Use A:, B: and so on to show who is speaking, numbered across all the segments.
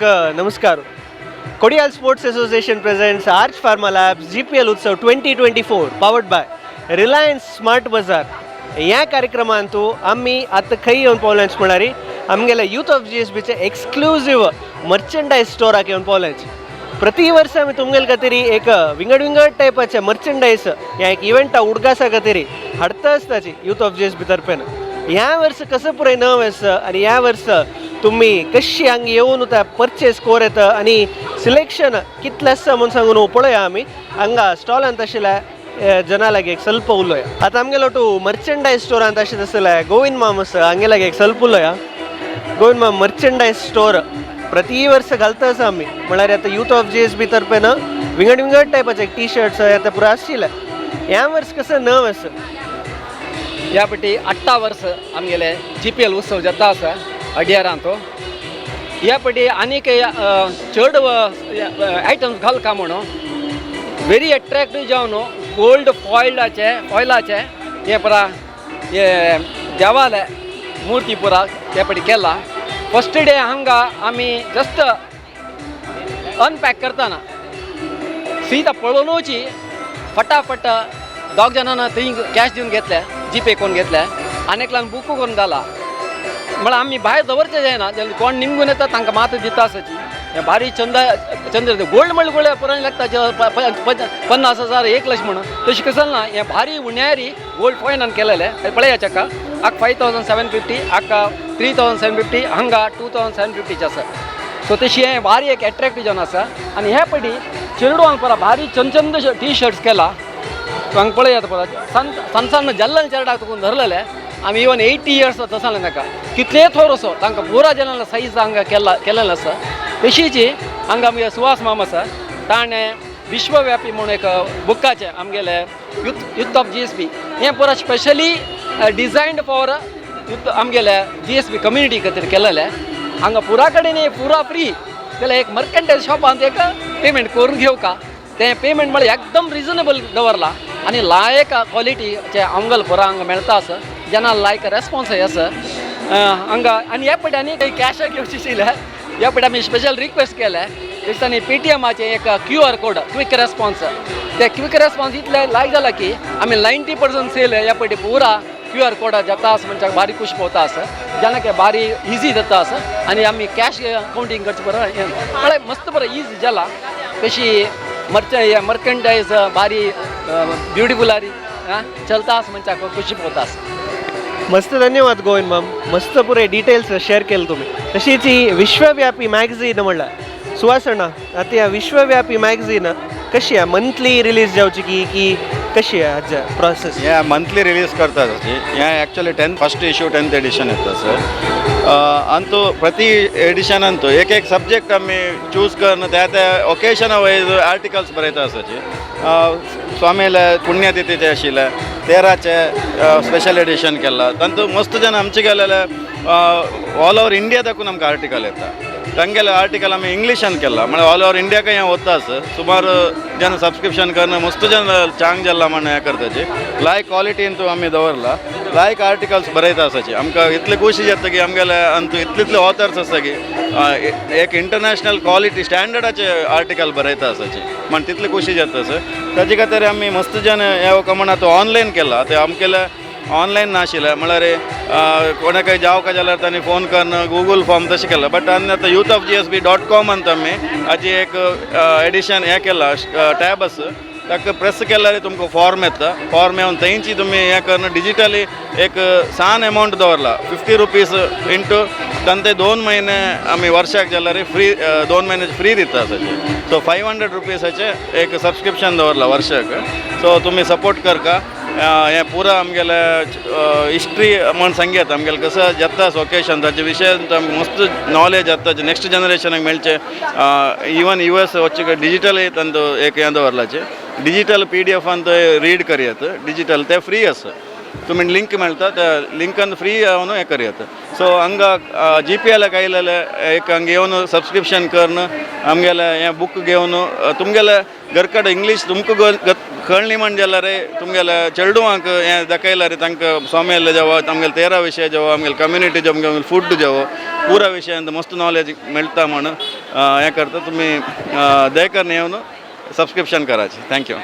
A: सगळ्यांक नमस्कार. Kodial sports association presents arch pharma labs GPL उत्सव 2024 पावर्ड बाय रिलायन्स स्मार्ट बाजार ह्या कार्यक्रमांतू आम्ही आता खंय येवन पावल्याच म्हणारी आमगेल्या यूथ ऑफ GSBचे एक्सक्लुझिव्ह मर्चंडायज स्टोराक येवन पावल्याच. प्रति वर्ष आम्ही तुमगेल खातीर एक विंगड टायपाचे मर्चंडायज ह्या एक इव्हेंटा उडगासा खातीर हाडता आसताची यूथ ऑफ GSB तर्फेन. ह्या वर्ष कसं पुराय नव आसा आणि ह्या वर्ष तुम्ही कशी हांगा येवन त्या परचेस कोर येता आणि सिलेक्शन कितलें आसा म्हणून सांगून पळोवया. आमी हांगा स्टॉलांत आशिल्ल्या जना लागी एक ಸ್ವಲ್ಪ उलोया. आतां आमगेलो टू मर्चंडायज स्टोरांत आशिल्लो आसल्या गोविंद माम आसा हांगे लागी एक ಸ್ವಲ್ಪ उलोया. गोविंद माम मर्चंडायज स्टोर प्रति वर्ष घालता आसा आमी म्हळ्यार आतां यूथ ऑफ GSB तर्फेन विंगड टायपाचे टी शर्ट्स आतां पुरो आशिल्ले. ह्या वर्ष कसं नव आसा
B: ह्या फाटी 18 वर्स आमगेले GPL उत्सव जाता आसा अड्यारां तो. ह्या फाटी आनीक चड आयटम्स घालका म्हणून व्हेरी अट्रॅक्टीव जावन गोल्ड फॉयलाचे हे पुरा हे देवाले मुर्ती पुरा ह्या फाटी केला. फर्स्ट डे हांगा आमी जस्ट अनपॅक करतना सीदा पळोवनूची फटाफट दोग जाणांना थंय कॅश दिवन घेतले, जीपे करून घेतले, आनीकल्यांक बूक करून घाला. म्हळ्यार आमी भायर दवरचें जायना, जाल्यार कोण निमगून येता तांकां मात दिता आसाची. हें भारी चंद्र गोल्ड म्हणल्यार पुराय लागता 50,000 1 लाख म्हणून तशें कसं ना. हें भारी उण्यारी गोल्ड फॉयनान केलेलें पळया चक्का. हाका 5,750, हाका 3,750, हांगा 2,750 आसा. सो तशी हें भारी एक एट्रॅक्टीव जावन आसा. आनी हे फाटी चेडवांक पळय भारी चंद टी शर्ट्स केला. हांगा पळयात पळय सन जल्लन चेरडाक तुकून धरलेले. आमी इवन 80 इयर्स तसा नाका कितले थोर असो तांकां पुरा जनाला सायज हांगा केलेलें आसा. तशीच हांगा आमगे सुहास माम आसा ताणें विश्वव्यापी म्हणून एक बुकाचें आमगेले यूथ ऑफ GSB हें पुरा स्पेशली डिजायन्ड फॉर यूथ आमगेले GSB कम्युनिटी खातीर केलेलें. हांगा पुरा कडेन पुरा फ्री जाल्यार एक मर्कंटायल शॉपांत एक पेमेंट करून घेवका. तें पेमेंट म्हळ्यार एकदम रिजनेबल दवरला आनी लायक क्वॉलिटीचे आमगेल पुरा हांगा मेळटा आसा. जेन्ना लायक रेस्पॉन्सय आसा हांगा. आनी ह्या फाटी आनी कॅश घेवची आशिल्ले. ह्या फाटी आमी स्पेशल रिक्वेस्ट केले दिसतानी पेटीएमाचें एक QR कोड क्विक रेस्पॉन्स. ते क्विक रेस्पॉन्स इतले लायक जाला की आमी 90% सेल ह्या फाटी पुरा QR कोड जाता आसा म्हणजे भारी खुश पोवता आसा. जेन्ना भारी इजी जाता आसा आनी आमी कॅश काउंटींग करचें बरो म्हळ्यार मस्त बरो इजी जाला. तशी मर्कंटायज भारी ब्युटिफूल आरी चलता आसा म्हणजे खुशी पोवता आसा.
A: मस्त धन्यवाद गोविंद माम. मस्त पुरे डिटेल्स शेअर केले तुम्ही. तशीच ही विश्वव्यापी मॅगझीन म्हणल्यार सुहासणा आता ह्या विश्वव्यापी मॅगझीन कशी आहे मंथली रिलीज जावची की कशी आहे हाजे प्रोसेस.
C: या मंथली रिलीज करतात या actually first issue 10th edition येता सर. अंतू प्रति एडिशनांतू एक सब्जेक्ट आम्ही चूज करून त्या ओकेशना वायज आर्टिकल्स बरयता आसाचे. स्वामीला पुण्यतिथीचे आशिल्ले 13चे स्पेशल एडिशन केला. तांतू मस्त जन आमचे गेलेले ऑल ओवर इंडिया दाखवून आमकां आर्टिकल येता. तांगेले आर्टिकल आमी इंग्लिशान केला म्हळ्यार ऑल ओवर इंडियाक हें वता सर. सुमार जन सबस्क्रिप्शन करणं मस्त जन चांग जाल्ला म्हणून हें करताची. लायक क्वॉलिटीन तूं आमी दवरला. लायक आर्टिकल्स बरयता आसाची. आमकां इतली खुशी जाता की आमगेले अंतू इतले ऑथर्स आसा की एक इंटरनॅशनल क्वॉलिटी स्टँडर्डाचे आर्टिकल बरयता आसाची म्हण तितली खुशी जाता सर. ताजे खातीर आमी मस्त जन हे म्हणा तो ऑनलायन केला. ते आमगेले ऑनलायन नाशिल्लें म्हळ्यार कोणाकय जावका जाल्यार तांणी फोन करून गूगल फॉर्म तशें केला. बट आनी आतां youthofgsb.com अंत आमी हाजी एक एडिशन हें केला टॅब आसा. ताका प्रेस केल्यार तुमकां फॉर्म येता. फॉर्म येवन थंयची तुमी हें करून डिजिटली एक सान अमावंट दवरला 50 रुपीज इंटू तांते 2 महिने आमी वर्साक जाल्यार फ्री 2 महिने फ्री दिता आसाचे. सो 500 रुपीसाचे एक सबस्क्रिप्शन दवरला वर्साक. सो तुमी सपोर्ट करका. हें पुरा आमगेले हिस्ट्री म्हण सांगयात आमगेले कसं जाता ओकेशन ताचे विशय मस्त नॉलेज जाता नेक्स्ट जनरेशनाक मेळचे. इवन US वच्चे डिजिटल तांचो एक हें दवरलाचे डिजिटल PDF रीड करयात. डिजिटल ते फ्री आसा. तुम्ही लिंक मेळटा त्या लिंकान फ्री येवन हें करयात. सो हांगा GPL आयलेले एक हांगा येवन सबस्क्रिप्शन करून आमगेले हें बूक घेवन तुमगेले घरकडेन इंग्लीश तुमकां कळ्ळी म्हण जाल्यार तुमगेले चेडवांक हें दाखयल्यार तांकां स्वामेले जावो आमगेले 13 विशय जावो आमगेले कम्युनिटी जावो आमगेले फूड जावो पुरा विशयांत मस्त नॉलेज मेळटा म्हण हें करता तुमी दयकर येवन सबस्क्रिप्शन करायचे. थँक्यू.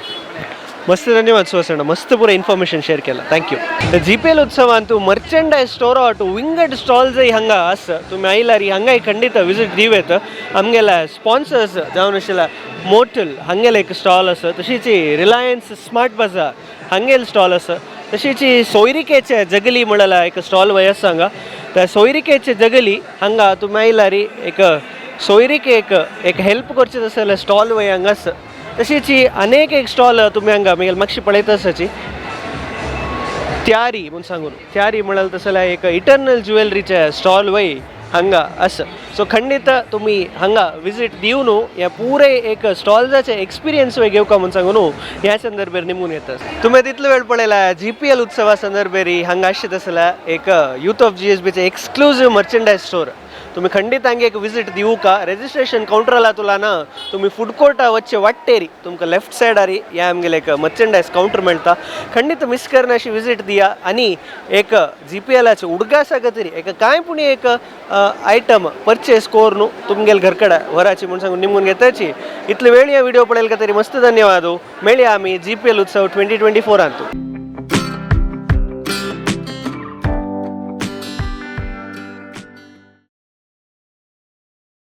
A: मस्त धन्यवाद सुहासಣ್ಣ मस्त पुरा इन्फॉर्मेशन शेअर केला थँक्यू. जी पी एल उत्सवांतू मर्चंडायज स्टोर वाटू विंगड स्टॉल्सय हांगा आसा तुम्ही आयला री हांगाय खंडित विजीट दिवेत. आमगेला स्पॉन्सर्स जावन आशिल्ला मोटल हांगेला एक स्टॉल आसा, तशीच रिलायन्स स्मार्ट बाजार हांगेल स्टॉल आसा, तशीच सोयरिकेचे जगली म्हणला एक स्टॉल वय आसा हांगा. त्या सोयरिकेचे जगली हांगा तुम्ही आयला री एक सोयरिकेक एक हेल्प करचे जाल्यार स्टॉल वय हांगा आसा. तशीच अनेक एक स्टॉल तुम्ही हांगा मागीर मातशी पळयत आसाची त्यारी म्हणून सांगून त्यारी म्हणाल तसं एक इटर्नल ज्युवेलरीचे स्टॉल वय हांगा आसा. सो खंडित तुम्ही हांगा विजीट दिवन ह्या पुरे एक स्टॉल्साचे एक्सपिरियन्स वय घेवका म्हणून सांगून ह्या संदर्भेर निमून येतात. तुम्ही तितलो वेळ पळयला जी पी एल उत्सवा संदर्भेरी हांगा आशित आसला एक यूथ ऑफ GSBचे एक्सक्लुझिव्ह मर्चंडायज स्टोर. तुम्ही खंडित हांगा एक विजीट दिवू का. रजिस्ट्रेशन काउंटरला तुला ना तुम्ही फूड कोर्टा वच्चे वाटेरी तुमकां लेफ्ट सायडारी ह्या आमगेले एक मर्चंडायज काउंटर मेळटा. खंडित मिस करना अशी विजीट दिया आनी एक जी पी एलाचे उडगासा खातीर एक कांय पुणी एक आयटम परचेस करून तुमगेल घरकडे व्हराची म्हणून सांगून निमून घेताची. इतले वेळ ह्या व्हिडिओ पळयले खातीर मस्त धन्यवाद. मेळया आमी जी पी एल उत्सव 2024 आंतू.